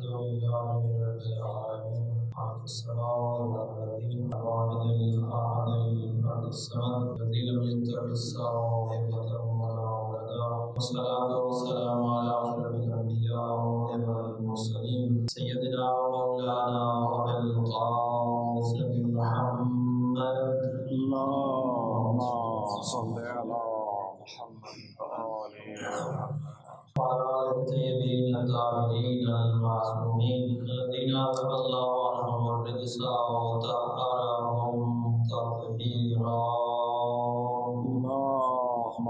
الحمد لله رب العالمين حق السماء والأرضين الواحد الأحد الفرد الصمد الذي لم يتخذ صاحبة ولا ولدا والصلاة والسلام على أشرف الأنبياء والمرسلين سيدنا ومولانا أبي القاسم محمد اللهم صل على محمد وعلى آل الطيبين الطاهرين المعصومين الذين عتب الله عنهم الرجس وطهرهم تطهيرا. اللهم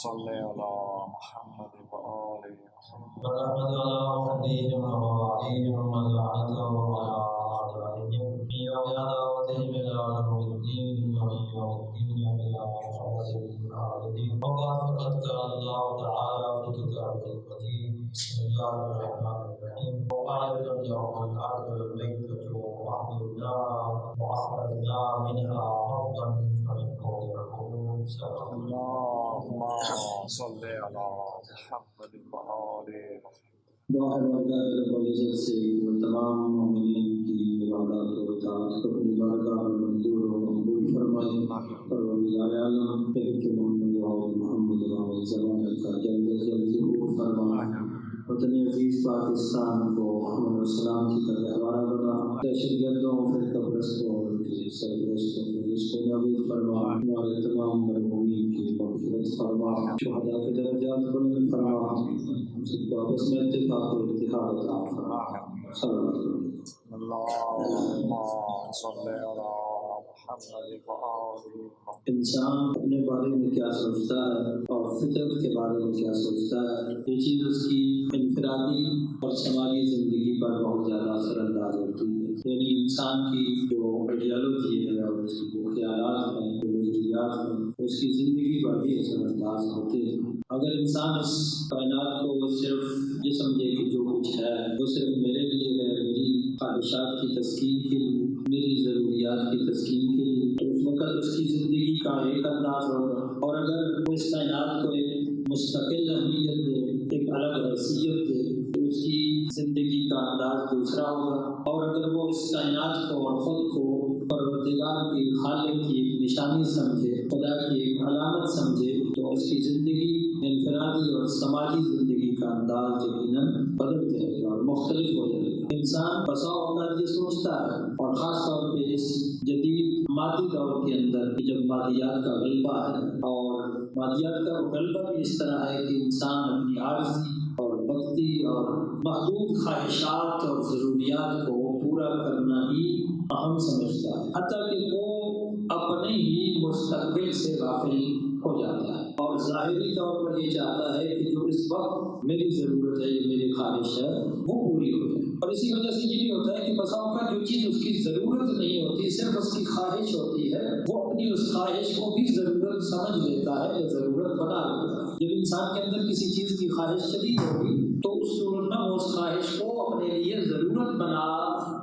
صل على محمد وآل محمد ورحمة على أهليهم وواليهم واللعنة على أعدائهم من يوم عداوتهم إلى يوم الدين ومن يوم الدين إلى أبد الآبدين. وقد فقد قال الله تعالى في كتابه المجيد بسم الله الرحمن الرحيم وآية يوم الأرض الميتة وأحيينا وأخرجنا منها أرضا فمنه يأكلون. اللهم صل على محمد وآل محمد. دعا ہے بارگاہ رب العزت سے وہ تمام مومنین کی عبادات و اطاعت کو اپنی بارگاہ میں منظور و مقبول فرمائے. پروردگار عالم ایک محمد و محمد و زبان کا جلد از جلد ظہور فرمائے. وطن عزیز پاکستان کو امن و سلامتی کا گہوارہ بنا. دہشت گردوں فرقہ پرستوں اور سرپرستوں کو رزق و نعمت فرما. ہمارے تمام مرحومین کی مغفرت فرما. شہداء کے درجات بلند فرما. سب کو آپس میں اتفاق و اتحاد عطا فرما. صلی اللہ علیہ وسلم. اللهم صل على محمد وآل محمد. انسان اپنے بارے میں کیا سوچتا ہے اور فطرت کے بارے میں کیا سوچتا ہے، یہ چیز اس کی انفرادی اور سماجی زندگی پر بہت زیادہ اثر انداز ہوتی ہے. یعنی انسان کی جو آئیڈیالوجی ہے اور اس کی جو خیالات ہیں، جو نظریات ہیں، اس کی زندگی پر بھی اثر انداز ہوتے ہیں. اگر انسان اس کائنات کو صرف یہ سمجھے کہ جو کچھ ہے وہ صرف میرے لیے ہے، میری خواہشات کی تسکین کے لیے، میری ضروریات کی تسکین کے لیے، تو اس وقت اس کی زندگی کا ایک انداز ہوگا. اور اگر وہ اس کائنات کو ایک مستقل اہمیت دے، ایک الگ حیثیت دے، تو اس کی زندگی کا انداز دوسرا ہوگا. اور اگر وہ اس کائنات کو اور خود کو پروردگار کی، خالق کی ایک نشانی سمجھے، خدا کی ایک علامت سمجھے، تو اس کی زندگی انفرادی اور سماجی زندگی کا انداز یقیناً بدل جائے گا اور مختلف ہو جائے گا. انسان بسا اوقات یہ سوچتا ہے، اور خاص طور پہ اس جدید مادی دور کے اندر جب مادیات کا غلبہ ہے، اور مادیات کا غلبہ بھی اس طرح ہے کہ انسان اپنی عارضی اور وقتی اور محدود خواہشات اور ضروریات کو پورا کرنا ہی اہم سمجھتا ہے، حتیٰ کہ وہ اپنے ہی مستقبل سے غافل ہو جاتا ہے اور ظاہری طور پر یہ چاہتا ہے کہ جو اس وقت میری ضرورت ہے، یہ میری خواہش ہے، وہ پوری ہو جائے. اور اسی وجہ سے یہ بھی ہوتا ہے کہ بسا اوقات جو چیز اس کی ضرورت نہیں ہوتی، صرف اس کی خواہش ہوتی ہے، وہ اپنی اس خواہش کو بھی ضرورت سمجھ لیتا ہے یا ضرورت بنا لیتا ہے. جب انسان کے اندر کسی چیز کی خواہش شدید ہوگی تو اس صورت میں وہ اس خواہش کو اپنے لیے ضرورت بنا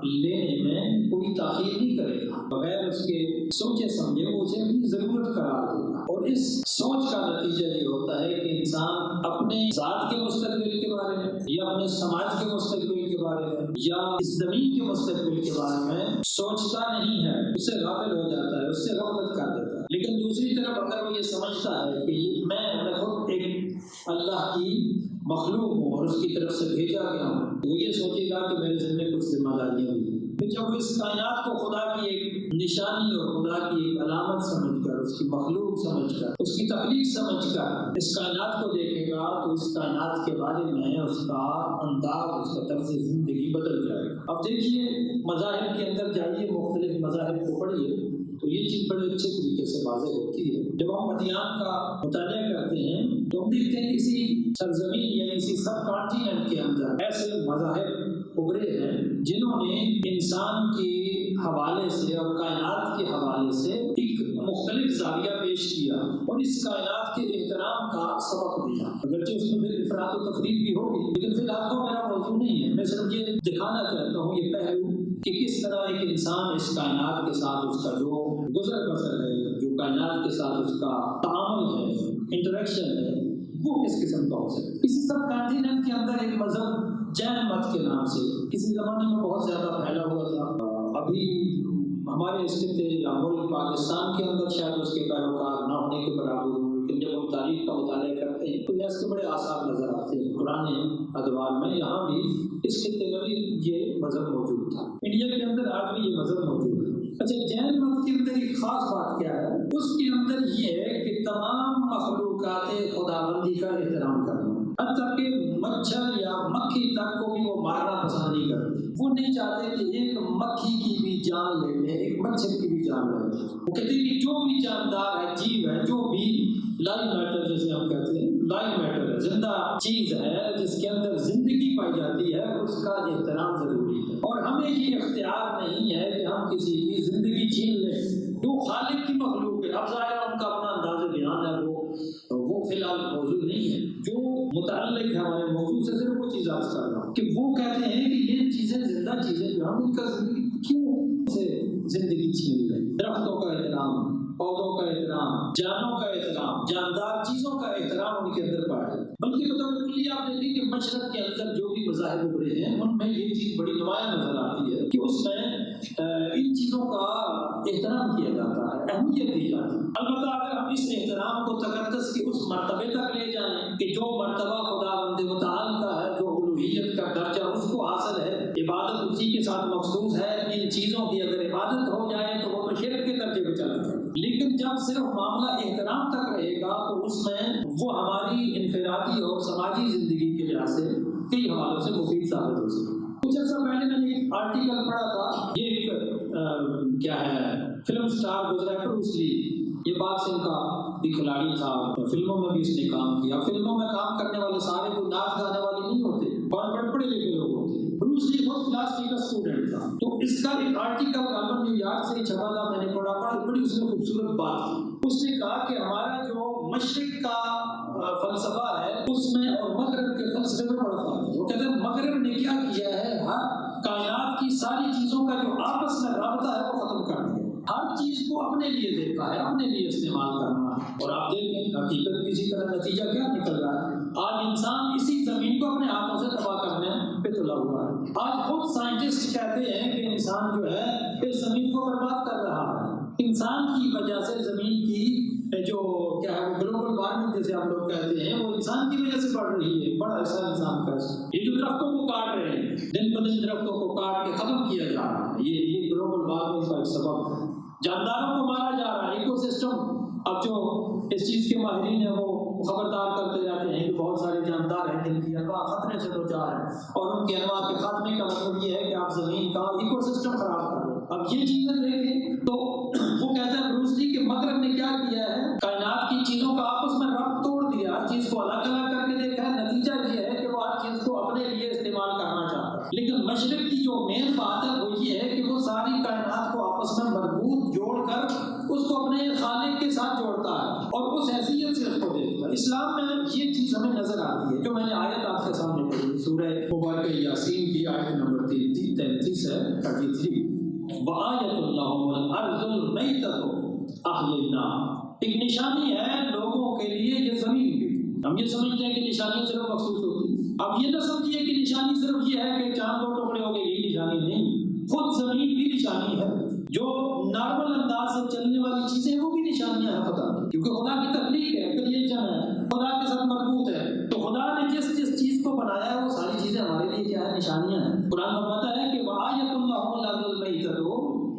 لینے میں کوئی تاخیر نہیں کرے گا، بغیر اس کے سوچے سمجھے وہ اسے اپنی ضرورت قرار دے گا. اور اس سوچ کا نتیجہ یہ ہوتا ہے کہ انسان اپنے ذات کے مستقبل کے بارے میں یا اپنے سماج کے مستقبل کے بارے میں یا اس زمین کے مستقبل کے بارے میں سوچتا نہیں ہے، اس سے غافل ہو جاتا ہے، اس سے غفلت کر دیتا ہے. لیکن دوسری طرف اگر وہ یہ سمجھتا ہے کہ میں خود ایک اللہ کی مخلوق ہوں اور اس کی طرف سے بھیجا گیا ہوں، تو وہ یہ سوچے گا کہ میرے ذمہ کچھ ذمہ داریاں بھی ہیں. جب وہ اس کائنات کو خدا کی ایک نشانی اور خدا کی ایک علامت سمجھ کر، اس کی مخلوق سمجھ کر، اس کی تخلیق سمجھ کر اس کائنات کو دیکھے گا، تو اس کائنات کے بارے میں اس کا انداز، اس کا طرز زندگی بدل جائے گا. اب دیکھیے، مذاہب کے اندر جائیے، مختلف مذاہب کو پڑھیے تو یہ چیز بڑے اچھے طریقے سے واضح ہوتی ہے. جب ہم ادیان کا مطالعہ کرتے ہیں تو ہم دیکھتے ہیں کسی سرزمین یعنی کسی سب کانٹیننٹ کے اندر ایسے مذاہب ابھرے ہیں جنہوں نے انسان کے حوالے سے اور کائنات کے حوالے سے ایک مختلف زاویہ پیش کیا اور اس کائنات کے احترام کا سبق دیا. اگرچہ اس میں پھر افراط و تفریط بھی ہوگی، لیکن فی الحال تو میرا موضوع نہیں ہے. میں صرف یہ دکھانا چاہتا ہوں یہ پہلو کہ کس طرح ایک انسان اس کائنات کے ساتھ اس کا جو گزر بسر ہے، جو کائنات کے ساتھ اس کا تعامل ہے، انٹریکشن ہے، وہ کس قسم کا ہو سکتا ہے. اسی سب کانٹیننٹ کے اندر ایک مذہب جین مت کے نام سے کسی زمانے میں بہت زیادہ پھیلا ہوا تھا. ابھی ہمارے اس خطے یا ملک پاکستان کے اندر شاید اس کے پیروکار نہ ہونے کے برابر ہوں، لیکن جب ہم تاریخ کا مطالعہ کرتے ہیں تو اس کے بڑے آثار نظر آتے ہیں. پرانے ادوار میں یہاں بھی اس خطے میں بھی یہ مذہب موجود تھا. انڈیا کے اندر آج بھی یہ مذہب موجود ہے. اچھا، جین مت کے اندر ایک خاص بات کیا ہے؟ اس کے اندر یہ ہے کہ تمام مخلوقات خداوندی کا احترام کرنا، حتیٰ کہ مچھر یا مکھی تک کو بھی وہ مارنا پسند نہیں کرتے. وہ نہیں چاہتے کہ ایک مکھی کی بھی جان لے لیں، ایک مچھر کی بھی جان لے لیں. وہ کہتے ہیں کہ جو بھی جاندار ہے، جیو ہے، جو بھی لائف میٹر جیسے ہم کہتے ہیں، لائف میٹر ہے، زندہ چیز ہے جس کے اندر زندگی پائی جاتی ہے، اس کا احترام ضروری ہے. اور ہمیں یہ اختیار نہیں ہے کہ ہم کسی کی زندگی چھین لیں. جو خالق کی مخلوق ہے، اب ظاہر ان کا اپنا انداز بیان ہے، وہ فی الحال موجود نہیں ہے. جو متعلق ہے ہمارے موضوع سے صرف وہ چیز عرض کر رہا ہوں کہ وہ کہتے ہیں کہ یہ چیزیں زندہ چیزیں جو ہم ان کا زندگی کیوں سے زندگی چھین لیں. درختوں کا احترام، پودوں کا احترام، جانوں کا احترام، جاندار چیزوں کا احترام ان کے اندر پایا جاتا ہے. بلکہ بطور کلی آپ دیکھیں کہ مشرق کے اندر جو بھی مذاہب ابھرے ہیں ان میں یہ چیز بڑی نمایاں نظر آتی ہے کہ اس میں ان چیزوں کا احترام کیا جاتا ہے، اہمیت دی جاتی ہے. البتہ اگر ہم اس احترام کو تقدس کے اس مرتبے تک لے جائیں کہ جو مرتبہ خداوند متعال کا ہے، جو الوہیت کا درجہ اس کو حاصل ہے، عبادت اسی کے ساتھ مخصوص ہے، ان چیزوں کی اگر عبادت ہو جائے تو وہ تو شرک کے درجے پہ چلا جائے. لیکن جب صرف معاملہ احترام تک رہے گا تو اس میں وہ ہماری انفرادی اور سماجی زندگی کے لحاظ سے کئی حوالوں سے مفید ثابت ہو سکے. کچھ عرصہ پہلے میں نے ایک آرٹیکل پڑھا تھا. یہ ایک کیا ہے فلم سٹار گزرا ہے بروس لی. یہ باکسنگ کا بھی کھلاڑی تھا، فلموں میں بھی اس نے کام کیا. فلموں میں کام کرنے والے سارے کوئی ناچ گانے والے نہیں ہوتے، بہت بڑے پڑھے لکھے لوگ ہوتے. بروس لی خود فلسفی کا اسٹوڈنٹ تھا. تو اس کا ایک آرٹیکل غالباً نیو یارک سے ہی چھپا تھا، میں نے پڑھا بڑی اس نے خوبصورت بات کی. اس نے کہا کہ ہمارا جو مشرق کا فلسفہ ہے اس میں اور مغرب کے فلسفے میں بڑا فرق ہے. وہ کہتے ہیں مغرب نے کیا کیا ہے، ہر کائنات کی ساری چیزوں کا جو آپس میں رابطہ ہے وہ ختم کر دیا. ہر چیز کو اپنے لیے دیکھا ہے، اپنے لیے استعمال کرنا ہے. اور آپ دیکھیں حقیقت بھی اسی طرح نتیجہ کیا نکل رہا ہے. آج انسان اسی زمین کو اپنے ہاتھوں سے تباہ کرنے پہ تلا ہوا ہے. آج خود سائنٹسٹ کہتے ہیں کہ انسان جو ہے اس زمین کو برباد کر رہا ہے. انسان کی وجہ سے زمین کی جو کیا ہے وہ گلوبل وارمنگ جیسے آپ لوگ کہتے ہیں، وہ انسان کی وجہ سے بڑھ رہی ہے. بڑا حصہ انسان کا. یہ جو درختوں کو کاٹ رہے ہیں، دن بدن درختوں کو کاٹ کے ختم کیا جا رہا ہے، یہ گلوبل وارمنگ کا ایک سبب ہے. جانداروں کو مارا جا رہا ہے. ایکو سسٹم اب جو اس چیز کے ماہرین ہیں وہ خبردار کرتے رہتے ہیں کہ بہت سارے جاندار ہیں جن کی انواع خطرے سے دوچار ہیں، اور ان کے انواع کے خاتمے کا مطلب یہ ہے کہ آپ زمین کا ایکو سسٹم خراب کر رہے ہیں. اب یہ چیزیں دیکھیں تو وہ کہتے ہیں بروس لی کہ مغرب نے کیا کیا ہے، کائنات کی چیزوں کا آپس میں ربط توڑ دیا، ہر چیز کو الگ الگ کر کے دیکھا ہے. نتیجہ یہ ہے کہ وہ ہر چیز کو اپنے لیے استعمال کرنا چاہتا ہے. لیکن مشرق کی جو مین بات ہے وہ یہ ہے کہ وہ ساری کائنات کو آپس میں مربوط جوڑ کر اس کو اپنے خالق کے ساتھ جوڑتا ہے اور اس حیثیت سے اس کو دیکھتا ہے. اسلام میں یہ چیز ہمیں نظر آتی ہے جو میں نے آیت آپ کے سامنے پڑھی، سورہ مبارکہ یاسین کی آیت نمبر 33 ہے 33. وآیۃ اللہم الارض المیتۃ احییناہا. ایک نشانی ہے لوگوں کے لیے یہ زمین بھی. ہم یہ سمجھتے ہیں کہ نشانیاں صرف مخصوص ہوتی ہیں. اب یہ نہ سمجھیے کہ نشانی صرف یہ ہے کہ چاند دو ٹکڑے ہو گئے، یہی نشانی نہیں. خود زمین بھی نشانی ہے. جو نارمل انداز سے چلنے والی چیزیں وہ بھی نشانیاں ہیں خدا کی، کیونکہ خدا کی تخلیق ہے، کریشن ہے، خدا کے ساتھ مربوط ہے. تو خدا نے جس چیز کو بنایا ہے وہ ساری چیزیں ہمارے لیے کیا ہے، نشانیاں ہیں. قرآن فرماتا ہے کہ وآیۃ اللہم الارض المیتۃ،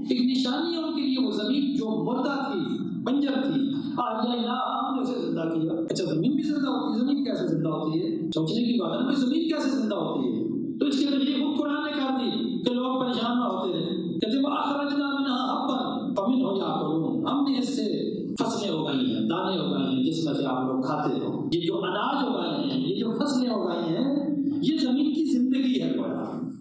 ایک نشانی ہے ان کے لیے وہ زمین جو مردہ تھی، بنجر تھی، احییناہا، ہم نے اسے زندہ کیا. اچھا زمین بھی زندہ ہوتی ہے؟ زمین کیسے زندہ ہوتی ہے؟ سوچنے کی بات ہے نا، زمین کیسے زندہ ہوتی ہے؟ تو اس کے ذریعے خود قرآن نے کہا دی کہ لوگ پریشان نہ ہوتے رہے. کہتے ہیں وَأَخْرَجْنَا مِنْهَا حَبًّا فَمِنْهُ يَأْكُلُونَ، ہم نے اس سے فصلیں اگائی ہیں، دانے اگائے ہیں جس میں سے آپ لوگ کھاتے ہو. یہ جو اناج اگائے ہیں، یہ جو فصلیں اگائی ہیں، یہ زمین کی زندگی ہے.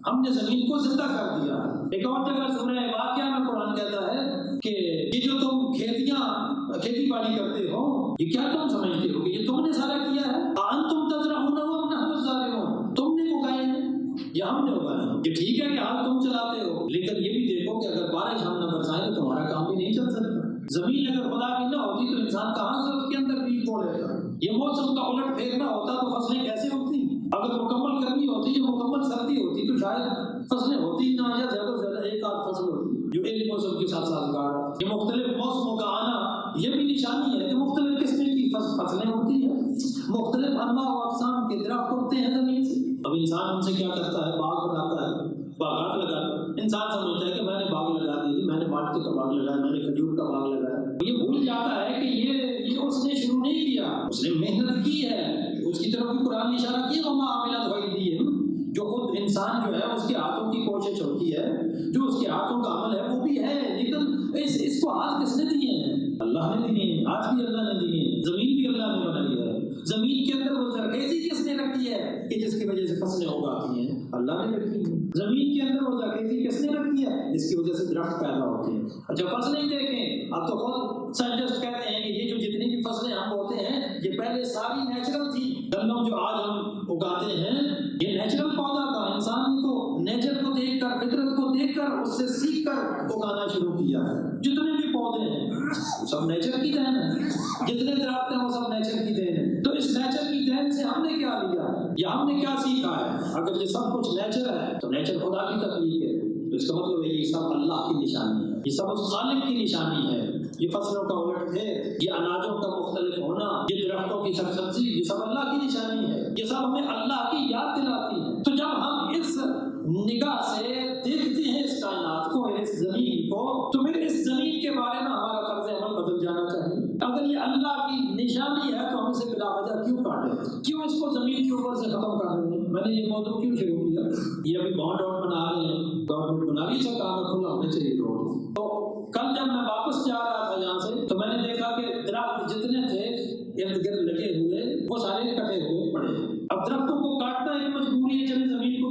ہم نے زمین کو زندہ کر دیا. ایک اور جگہ سورہ واقعہ میں قرآن کہتا ہے کہ یہ جو تم کھیتی باڑی کرتے ہو، یہ کیا تم سمجھتے ہو کہ یہ تم نے سارا کیا ہے؟ أَأَنْتُمْ تَزْرَعُونَهُ أَمْ نَحْنُ الزَّارِعُونَ، تم نے اگائے ہیں یا ہم نے اگائے ہیں؟ یہ ٹھیک ہے کہ حال تم چلاتے ہو، لیکن یہ بھی دیکھو کہ اگر بارش ہم نہ برسائیں تو تمہارا کام بھی نہیں چل سکتا. زمین اگر خدا کی نہ ہوتی تو انسان کہاں سے اس کے اندر بیج بو لیتا. یہ موسم کا الٹ پھیرنا ہوتا تو فصلیں کیسے اگتی؟ اگر مکمل گرمی ہوتی یا مکمل سردی ہوتی تو شاید فصلیں ہوتی نہ یا زیادہ سے زیادہ ایک آدھ فصل ہوتی جو ایک موسم کے ساتھ سازگار ہے۔ یہ مختلف موسموں کا آنا یہ بھی نشانی ہے کہ مختلف قسم کی فصلیں ہوتی ہیں، مختلف انواع و اقسام کے درخت اگتے ہیں زمین سے۔ اب انسان ان سے کیا کرتا ہے؟ باغ بناتا ہے، باغات لگاتا ہے۔ انسان سمجھتا ہے کہ میں نے باغ لگا دی، میں نے مالٹے کا باغ لگایا، میں نے کھجور کا باغ لگایا۔ یہ بھول جاتا ہے کہ یہ اس نے شروع نہیں کیا، اس نے محنت کی ہے، اس کی طرف بھی قرآن نے اشارہ کیا وما عملت ایدیہم، جو خود انسان جو ہے اس کے ہاتھوں کی کوشش ہوتی ہے، جو اس کے ہاتھوں کا عمل ہے وہ بھی ہے، لیکن اس کو ہاتھ کس نے دیے ہیں؟ اللہ نے دیے ہیں، ہاتھ بھی اللہ نے دیے ہیں، زمین بھی اللہ نے بنائی ہے۔ زمین کے اندر وہ زرخیزی کس نے رکھی ہے کہ جس کی وجہ سے فصلیں اگاتی ہیں؟ اللہ نے رکھی ہے۔ زمین کے اندر وہ زرخیزی کس نے رکھی ہے جس کی وجہ سے درخت پیدا ہوتے ہیں۔ اچھا فصلیں دیکھیں، اب تو خود سائنٹسٹ کہتے ہیں کہ یہ جو جتنی بھی فصلیں ہم بوتے ہیں یہ پہلے ساری نیچرل تھی۔ گندم جو آج ہم اگاتے ہیں یہ نیچرل پودا تھا، انسان نے تو نیچر کو دیکھ کر، فطرت کو دیکھ کر، اس سے سیکھ کر اگانا شروع کیا ہے۔ جتنے بھی پودے ہیں وہ سب نیچر کی دین ہے، جتنے درخت ہیں وہ سب نیچر کی دین ہے۔ تو اس نیچر کی دین سے ہم نے کیا لیا ہے یا ہم نے کیا سیکھا ہے؟ اگر یہ سب کچھ نیچر ہے تو نیچر خدا کی تخلیق ہے، تو اس کا مطلب ہے یہ سب اللہ کی نشانی ہے، یہ سب اس خالق کی نشانی ہے۔ یہ فصلوں کا الٹ ہے، یہ اناجوں کا مختلف ہونا، یہ درختوں کی سبزی، یہ سب اللہ کی نشانی ہے، یہ سب ہمیں اللہ کی یاد دلاتی ہے۔ تو جب ہم اس نگاہ سے دیکھتے ہیں اس کائنات کو، اس زمین کو، تو پھر اس زمین کے بارے میں ہمارا طرز عمل بدل جانا چاہیے۔ اگر یہ اللہ کی نشانی ہے تو ہم اسے بلا وجہ کیوں کاٹیں؟ کیوں اس کو زمین کے اوپر سے ختم کر رہے ہیں؟ میں نے یہ موضوع کیوں شروع کیا؟ یہ ابھی بانڈ روڈ بنا رہے ہیں، گورنمنٹ بنا رہی ہے، کام کھلا ہونا چاہیے روڈ۔ تو کل جب میں واپس جا رہا تھا یہاں سے تو میں نے دیکھا کہ درخت جتنے تھے ارد گرد لگے ہوئے وہ سارے کٹے ہوئے پڑے۔ اب درختوں کو کاٹنا ایک مجبوری ہے، چلے زمین کو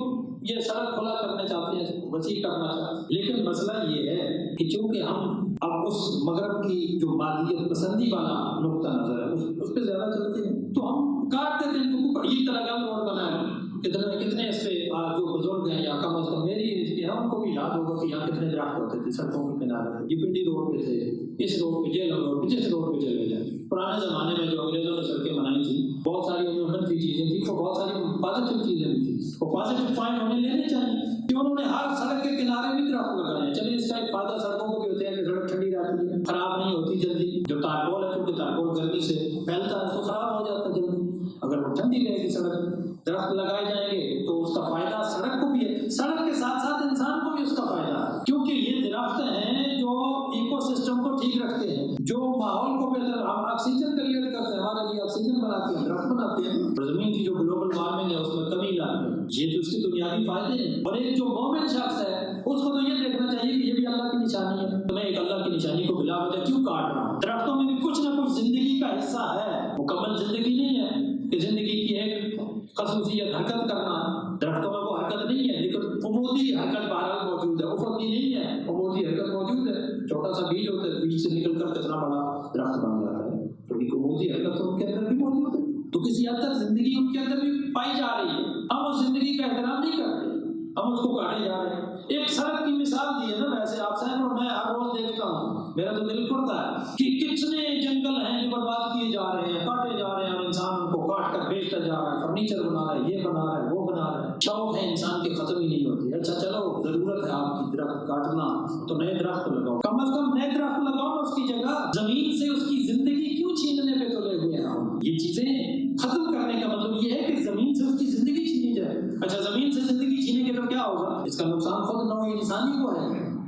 یہ سڑک کھلا کرنا چاہتے ہیں، وسیع کرنا چاہتے ہیں، لیکن مسئلہ یہ ہے کہ چونکہ ہم اب اس مغرب کی جو مادیت پسندی والا نقطہ نظر ہے اس پہ زیادہ چلتے ہیں، تو ہم کاٹ دیتے ہیں۔ یہ طرح کا روڈ بنا ہے، کتنے اس پہ جو بزرگ ہیں یا کم از کم میری ایج کے ہیں ان کو بھی یاد ہوگا کہ یہاں کتنے درخت ہوتے تھے سڑکوں کے کنارے پہ۔ یہ پنڈی روڈ پہ تھے، اس روڈ پہ، جیلم روڈ پہ، جس روڈ پہ چلے جائیں۔ پرانے زمانے میں جو انگریزوں نے سڑکیں بنائی تھی بہت ساری ان میں منفی چیزیں تھیں، تو بہت ساری پازیٹیو چیزیں بھی تھیں۔ وہ پازیٹیو پوائنٹ انہیں لینے چاہیے کہ انہوں نے ہر سڑک کے کنارے بھی درخت لگائے ہیں۔ چلیے اس کا ایک فائدہ سڑکوں کو بھی ہوتا ہے کہ سڑک ٹھنڈی رہتی ہے، خراب نہیں ہوتی جلدی۔ جو تارکول ہے کیونکہ تارکول گرمی سے پھیلتا ہے تو خراب ہو جاتا ہے جلدی۔ اگر وہ ٹھنڈی رہے گی سڑک، درخت لگائے جائیں گے تو اس کا فائدہ سڑک کو بھی ہے، سڑک کے ساتھ ساتھ انسان کو بھی اس کا فائدہ ہے، کیونکہ یہ درخت ہیں جو ایکو سسٹم کو ٹھیک رکھتے ہیں، جو ماحول کو بہتر، ہم آکسیجن کریٹ کرتے ہیں، ہمارے لیے آکسیجن بناتے ہیں، درخت بناتے ہیں، اور زمین کی جو گلوبل وارمنگ ہے اس میں کمی لاتے ہیں۔ یہ تو اس کے بنیادی فائدے ہیں۔ اور ایک جو مومن شخص ہے اس کو تو یہ دیکھنا چاہیے کہ یہ بھی اللہ کی نشانی ہے، تو میں ایک اللہ کی نشانی کو بلا وجہ کیوں کاٹ رہا ہوں؟ درختوں میں بھی کچھ نہ کچھ زندگی کا حصہ ہے، مکمل زندگی نہیں ہے کہ زندگی کی ایک خصوصیت حرکت کرنا، درختوں میں وہ حرکت نہیں ہے، لیکن عمودی حرکت بہرحال موجود ہے، افقی نہیں ہے، عمودی حرکت موجود ہے۔ چھوٹا سا بیج ہوتا ہے، بیج سے نکل کر کتنا بڑا درخت بن جاتا ہے، تو ایک عمودی حرکت ان کے اندر بھی موجود ہے، تو کسی حد تک زندگی ان کے اندر بھی پائی جا رہی ہے۔ ہم اس زندگی کا احترام نہیں کرتے، ہم اس کو کاٹے جا رہے ہیں۔ ایک سڑک کی مثال دی ہے نا، ویسے آپ سے اور میں ہر روز دیکھتا ہوں، میرا تو دل کرتا ہے کہ کتنے جنگل ہیں جو برباد کیے جا رہے ہیں، کاٹے جا رہے ہیں، اور انسان ان کو کاٹ کر بیچتا جا رہا ہے، فرنیچر بنا رہا ہے، یہ بنا رہا ہے، وہ بنا رہا ہے۔ شوق ہے انسان کی ختم ہی نہیں ہوتی۔ اچھا چلو ضرورت ہے آپ کی درخت کاٹنا تو نئے درخت لگاؤ، کم از کم نئے درخت لگاؤ نا اس کی جگہ۔ زمین سے اس کی زندگی کیوں چھیننے پہ تلے ہوئے ہیں ہم؟ یہ چیزیں ختم کرنے کا مطلب یہ ہے کہ زمین سے اس کی زندگی چھینی جائے۔ اچھا زمین سے زندگی چھینے کے تو کیا ہوگا؟ اس کا نقصان خود نوع انسانی کو ہے،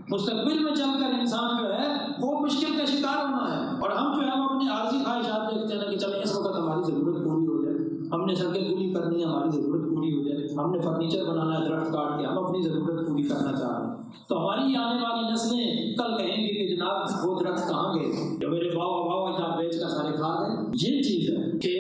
مستقبل میں چل کر انسان جو ہے وہ مشکل کا شکار ہونا ہے۔ اور ہم جو ہے وہ اپنی عارضی خواہشات دیکھتے ہیں کہ چلیں اس وقت ہماری ضرورت پوری ہو جائے، ہم نے سڑکیں پوری کرنی ہے، ہماری ضرورت پوری ہو جائے، ہم نے فرنیچر بنانا ہے درخت کاٹ کے، ہم اپنی ضرورت پوری کرنا چاہ رہے ہیں۔ تو ہماری آنے والی نسلیں کل کہیں گی کہ جناب وہ درخت کہاں گئے جو میرے باوا اجداد بیچ کر سارے کھا گئے۔ یہ چیز ہے کہ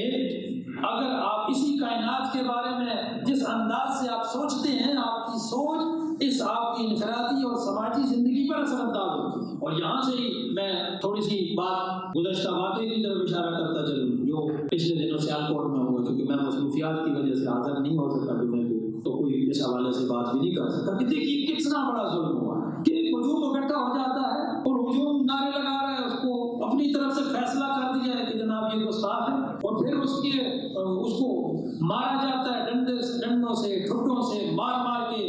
اگر آپ اسی کائنات کے بارے میں جس انداز سے آپ سوچتے ہیں، آپ کی سوچ اس آپ کی انفرادی اور سماجی زندگی پر اثر انداز ہوتی ہے۔ اور یہاں سے ہی میں تھوڑی سی بات گزشتہ واقعے کی طرف اشارہ کرتا چلوں جو پچھلے دنوں سیالکوٹ میں ہوا، کیونکہ میں مصروفیات کی وجہ سے حاضر نہیں ہو سکا جمعے پہ، تو کوئی اس حوالے سے بات بھی نہیں کر سکتا کہ دیکھیے کتنا بڑا ظلم ہوا کہ ایک ہجوم اکٹھا ہو جاتا ہے اور ہجوم نعرے لگا رہا ہے، اس کو اپنی طرف سے فیصلہ کر دیا ہے کہ جناب یہ گستاخ ہے، اور پھر اس کو مارا جاتا ہے ڈنڈوں سے ٹھڈوں سے مار مار کے،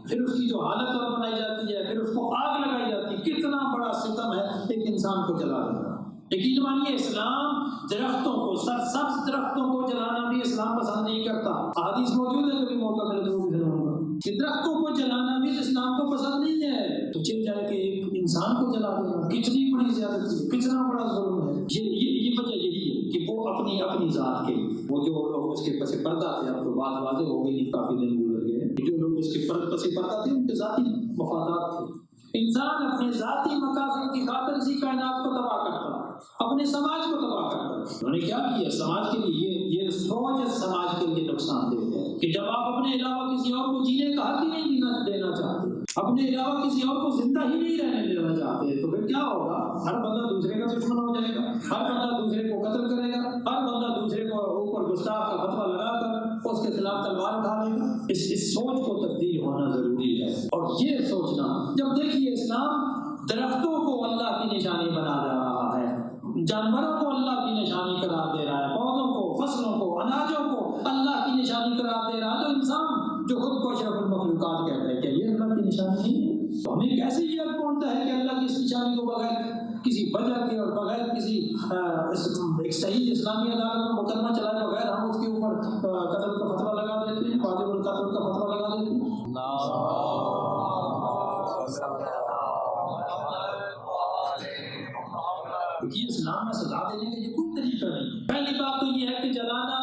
پھر اس کی جو حالت اور بنائی جاتی ہے، پھر اس کو آگ لگائی جاتی ہے. کتنا بڑا ستم ہے ایک انسان کو جلا دینا. یقین مانیے اسلام درختوں کو، سرسبز درختوں کو جلانا بھی اسلام پسند نہیں کرتا. احادیث موجود ہے، کبھی موقع ملے تو وہ بھی سناؤں گا کہ درختوں کو جلانا بھی اسلام کو پسند نہیں ہے. تو چل جائے کہ ایک انسان کو جلا دینا کتنی بڑی زیادتی ہے، کتنا بڑا ظلم ہے. یہ وجہ یہی ہے کہ وہ اپنی ذات کے، وہ جو لوگ اس کے پس پردہ تھے، اب تو بات واضح ہو گئی، کافی دن گزر گئے، جو لوگ اس کے پس پردہ تھے ان کے ذاتی مفادات تھے. انسان اپنے ذاتی مقاصد کی خاطر اسی کائنات کو تباہ کرتا ہے، اپنے سماج کو تباہ کرتا ہے. انہوں نے کیا کیا سماج کے لیے؟ یہ سوچ سماج کے لیے نقصان دہ ہے کہ جب آپ اپنے علاوہ کسی اور کو جینے کا حق ہی نہیں دینا چاہتے، اپنے علاوہ کسی اور کو زندہ ہی نہیں رہنے دینا چاہتے، تو پھر کیا ہوگا؟ ہر بندہ دوسرے کا دشمن ہو جائے گا، ہر بندہ دوسرے کو قتل کرے گا، ہر بندہ دوسرے کو اوپر گستاخ کا فتویٰ لگا کر اس کے خلاف تلوار اٹھا لے گا. اس سوچ کو تبدیل ہونا ضروری ہے. اور یہ سوچنا، جب دیکھیے اسلام درختوں کو اللہ کی نشانی بنا رہا ہے، جانوروں کو اللہ کی نشانی قرار دے رہا ہے، پودوں کو، فصلوں کو، اناجوں کو اللہ کی نشانی قرار دے رہا ہے، تو انسان جو خود کو اشرف المخلوقات کہتا ہے، کیا یہ اللہ کی نشانی نہیں ہے؟ تو ہمیں کیسے یہ پہنچتا ہے کہ اللہ کی اس نشانی کو بغیر کسی وجہ کے اور بغیر کسی ایک صحیح اسلامی عدالت میں مقدمہ چلائے بغیر ہم اس کے اوپر قتل کا فتویٰ لگا دیتے ہیں، واجب القتل کا فتویٰ لگا دیتے ہیں. دیکھیے اسلام میں سزا دینے کا یہ کوئی طریقہ نہیں. پہلی بات تو یہ ہے کہ جلانا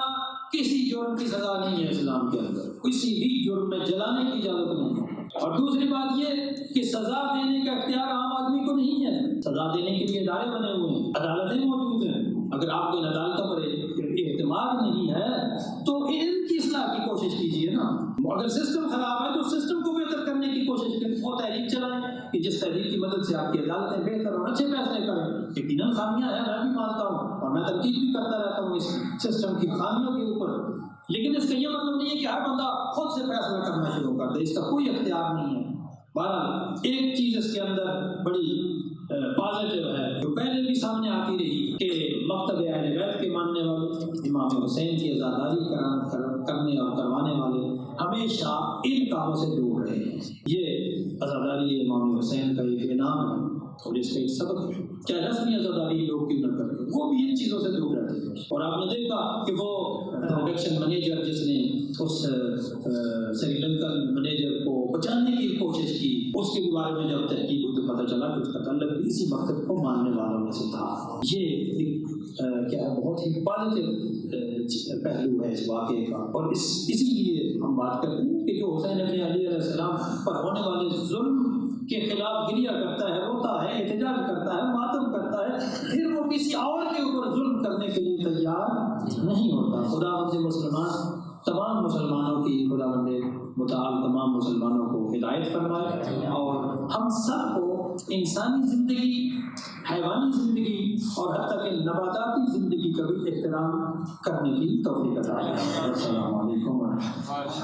کسی جرم کی سزا نہیں ہے اسلام کے اندر، کسی بھی جرم میں جلانے کی اجازت نہیں ہے. اور دوسری بات یہ کہ سزا دینے کا اختیار عام آدمی کو نہیں ہے. سزا دینے کے لیے ادارے بنے ہوئے ہیں، عدالتیں موجود ہیں. اگر آپ کو ان عدالتوں پر اعتماد نہیں ہے تو ان کی اصلاح کی کوشش کیجیے نا. اگر سسٹم خراب ہے تو سسٹم کو بہتر کرنے کی کوشش کریں، وہ تحریک چلائیں کہ جس تحریک کی مدد سے آپ کی عدالتیں بہتر اور اچھے فیصلے کریں. یقیناً خامیاں ہیں، میں بھی مانتا ہوں اور میں تنقید بھی کرتا رہتا ہوں اس سسٹم کی خامیوں کے اوپر، لیکن اس کا یہ مطلب نہیں ہے کہ ہر بندہ خود سے فیصلہ کرنا شروع کر دے، اس کا کوئی اختیار نہیں ہے. بہرحال ایک چیز اس کے اندر بڑی پازیٹیو ہے جو پہلے بھی سامنے آتی رہی کہ مکتب اہل بیت کے ماننے والے، امام حسین کی عزاداری کرنے اور کروانے والے ہمیشہ ان کاموں سے دور رہے ہیں. یہ عزاداری امام حسین کا ایک انعام ہے اور اس کا ایک سبق ہے. چاہے رسمی عزاداری لوگ کیوں نہ کرتے، وہ بھی ان چیزوں سے دور رہتے ہیں. اور آپ نے دیکھا کہ وہ پروڈکشن مینیجر جس نے اس سری لنکن مینیجر کو بچانے کی کوشش کی، اس کے بارے میں جب تحقیق ہوئی تو پتہ چلا کہ اس کا تعلق بھی اسی مکتب کو ماننے والوں میں سے تھا. یہ کیا بہت ہی پازیٹیو پہلو ہے اس واقعے کا. اور اسی لیے ہم بات کرتے ہیں کہ جو حسین ابن علی علیہ السلام پر ہونے والے ظلم کے خلاف گریہ کرتا ہے، روتا ہے، احتجاج کرتا ہے، ماتم کرتا ہے، پھر وہ کسی اور کے اوپر ظلم کرنے کے لیے تیار نہیں ہوتا. خداوند مسلمان تمام مسلمانوں کی، خداوند متعال تمام مسلمانوں کو ہدایت فرمائے اور ہم سب کو انسانی زندگی، حیوانی زندگی اور حتیٰ کہ نباتاتی زندگی کا بھی احترام کرنے کی توفیق عطا فرمائے. السلام علیکم ورحمۃ اللہ.